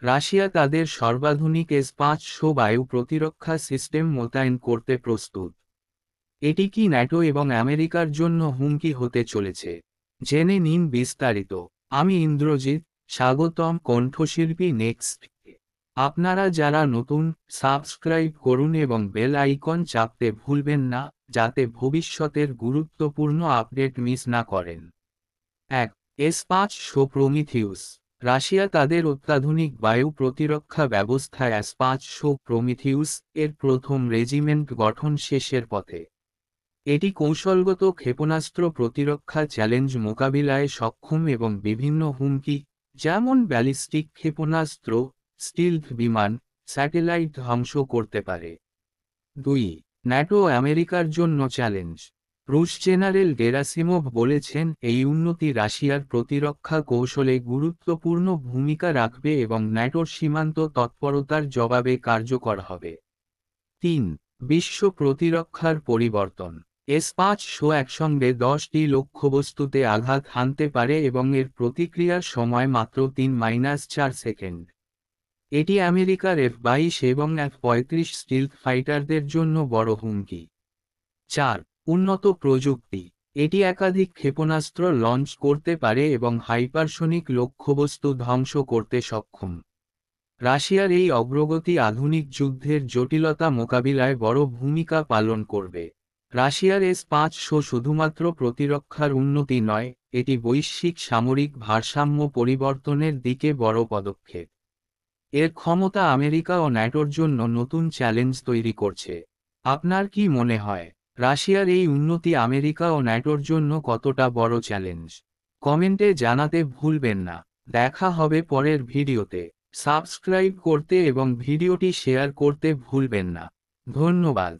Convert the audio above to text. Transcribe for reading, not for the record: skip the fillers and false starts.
Russia তাদের সর্বাধুনিক S-500 বায়ু প্রতিরক্ষা সিস্টেম মোতায়েন করতে প্রস্তুত। এটি কি ন্যাটো এবং আমেরিকার জন্য হুমকি হতে চলেছে? জেনে নিন বিস্তারিত। আমি ইন্দ্রজিৎ, স্বাগতম কণ্ঠশিল্পী নেক্সট। আপনারা যারা নতুন, সাবস্ক্রাইব করুন এবং বেল আইকন চাপতে ভুলবেন না, যাতে ভবিষ্যতের গুরুত্বপূর্ণ আপডেট মিস না করেন। 1. S-500 Prometheus. রাশিয়া তাদের অত্যাধুনিক বায়ু প্রতিরক্ষা ব্যবস্থা S-500 প্রমিথিউস এর প্রথম রেজিমেন্ট গঠন শেষের পথে। এটি কৌশলগত ক্ষেপণাস্ত্র প্রতিরক্ষা চ্যালেঞ্জ মোকাবিলায় সক্ষম এবং বিভিন্ন হুমকি, যেমন ব্যালিস্টিক ক্ষেপণাস্ত্র, স্টিলথ বিমান, স্যাটেলাইট ধ্বংস করতে পারে। 2. ন্যাটো আমেরিকার জন্য চ্যালেঞ্জ। রুশ জেনারেল গেরাসিমোভ বলেছেন এই উন্নতি রাশিয়ার প্রতিরক্ষা কৌশলে গুরুত্বপূর্ণ ভূমিকা রাখবে এবং ন্যাটোর সীমান্ত তৎপরতার জবাবে কার্যকর হবে। 3. বিশ্ব প্রতিরক্ষার পরিবর্তন। S-500 একসঙ্গে 10টি লক্ষ্যবস্তুতে আঘাত হানতে পারে এবং এর প্রতিক্রিয়ার সময় মাত্র 3-4 সেকেন্ড। এটি আমেরিকার F-22 এবং F-35 স্টিলথ ফাইটারদের জন্য বড় হুমকি। 4. উন্নত প্রযুক্তি। এটি একাধিক ক্ষেপণাস্ত্র লঞ্চ করতে পারে এবং হাইপারসনিক লক্ষ্যবস্তু ধ্বংস করতে সক্ষম। রাশিয়ার এই অগ্রগতি আধুনিক যুদ্ধের জটিলতা মোকাবিলায় বড় ভূমিকা পালন করবে। রাশিয়ার S-500 শুধুমাত্র প্রতিরক্ষার উন্নতি নয়, এটি বৈশ্বিক সামরিক ভারসাম্য পরিবর্তনের দিকে বড় পদক্ষেপ। এর ক্ষমতা আমেরিকা ও ন্যাটোর জন্য নতুন চ্যালেঞ্জ তৈরি করছে। আপনার কি মনে হয়, রাশিয়ার এই উন্নতি আমেরিকা ও ন্যাটোর জন্য কতটা বড় চ্যালেঞ্জ? কমেন্টে জানাতে ভুলবেন না। দেখা হবে পরের ভিডিওতে। সাবস্ক্রাইব করতে এবং ভিডিওটি শেয়ার করতে ভুলবেন না। ধন্যবাদ।